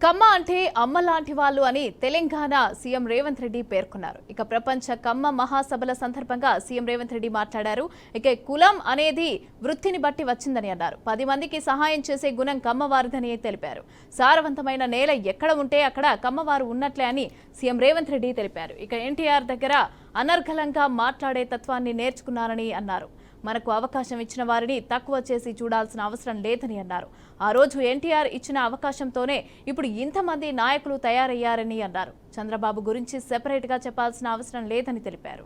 కమ్మ అంటే అమ్మ లాంటి వాళ్ళు అని తెలంగాణ సీఎం రేవంత్ రెడ్డి పేర్కొన్నారు. ఇక ప్రపంచ కమ్మ మహాసభల సందర్భంగా సీఎం రేవంత్ రెడ్డి మాట్లాడారు. ఇక కులం అనేది వృత్తిని బట్టి వచ్చిందని అన్నారు. 10 మందికి సహాయం చేసే గుణం కమ్మవారిదని తెలిపారు. సారవంతమైన నేల ఎక్కడ ఉంటే అక్కడ కమ్మవారు ఉన్నట్లే అని సీఎం రేవంత్ రెడ్డి తెలిపారు. ఇక ఎన్టీఆర్ దగ్గర అనర్గళంగా మాట్లాడే తత్వాన్ని నేర్చుకున్నారని అన్నారు. మనకు అవకాశం ఇచ్చిన వారిని తక్కువ చేసి చూడాల్సిన అవసరం లేదని అన్నారు. ఆ రోజు ఎన్టీఆర్ ఇచ్చిన అవకాశంతోనే ఇప్పుడు ఇంతమంది నాయకులు తయారయ్యారని అన్నారు. చంద్రబాబు గురించి సెపరేట్ గా చెప్పాల్సిన అవసరం లేదని తెలిపారు.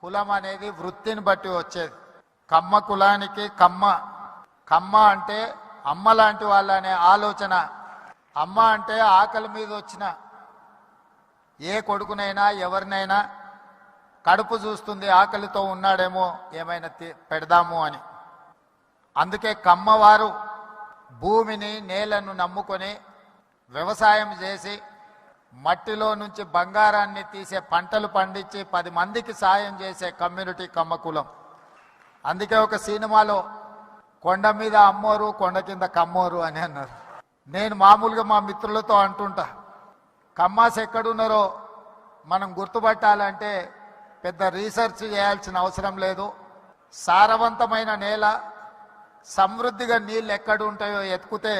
కులం అనేది వృత్తిని బట్టి వచ్చేది. కమ్మ కులానికి కమ్మ అంటే అమ్మ లాంటి వాళ్ళ అనే ఆలోచన. అమ్మ అంటే ఆకలి మీద వచ్చిన ఏ కొడుకునైనా ఎవరినైనా కడుపు చూస్తుంది, ఆకలితో ఉన్నాడేమో ఏమైనా పెడదాము అని. అందుకే కమ్మవారు భూమిని నేలను నమ్ముకొని వ్యవసాయం చేసి మట్టిలో నుంచి బంగారాన్ని తీసే పంటలు పండించి 10 మందికి సాయం చేసే కమ్యూనిటీ కమ్మ కులం. అందుకే ఒక సినిమాలో కొండ మీద అమ్మోరు కొండ కింద కమ్మోరు అని అన్నారు. నేను మామూలుగా మా మిత్రులతో అంటుంటా, కమ్మాస్ ఎక్కడున్నారో మనం గుర్తుపట్టాలంటే పెద్ద రీసెర్చ్ చేయాల్సిన అవసరం లేదు. సారవంతమైన నేల, సమృద్ధిగా నీళ్ళు ఎక్కడ ఉంటాయో ఎత్తుకుతే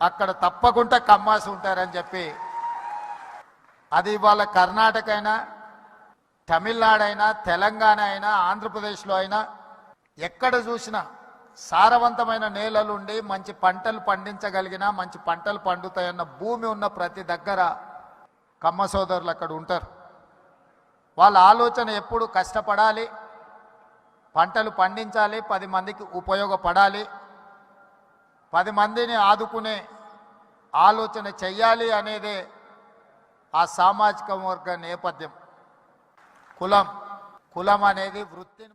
అక్కడ తప్పకుండా కమ్మాస్ ఉంటారని చెప్పి, అది ఇవాళ కర్ణాటక అయినా తమిళనాడు అయినా తెలంగాణ అయినా ఆంధ్రప్రదేశ్లో అయినా ఎక్కడ చూసినా సారవంతమైన నేలలుండి మంచి పంటలు పండించగలిగిన మంచి పంటలు పండుతాయన్న భూమి ఉన్న ప్రతి దగ్గర కమ్మ సోదరులు అక్కడ ఉంటారు. వాళ్ళ ఆలోచన ఎప్పుడు కష్టపడాలి, పంటలు పండించాలి, 10 మందికి ఉపయోగపడాలి, 10 మందిని ఆదుకునే ఆలోచన చెయ్యాలి అనేదే ఆ సామాజిక వర్గ నేపథ్యం. కులం అనేది వృత్తిని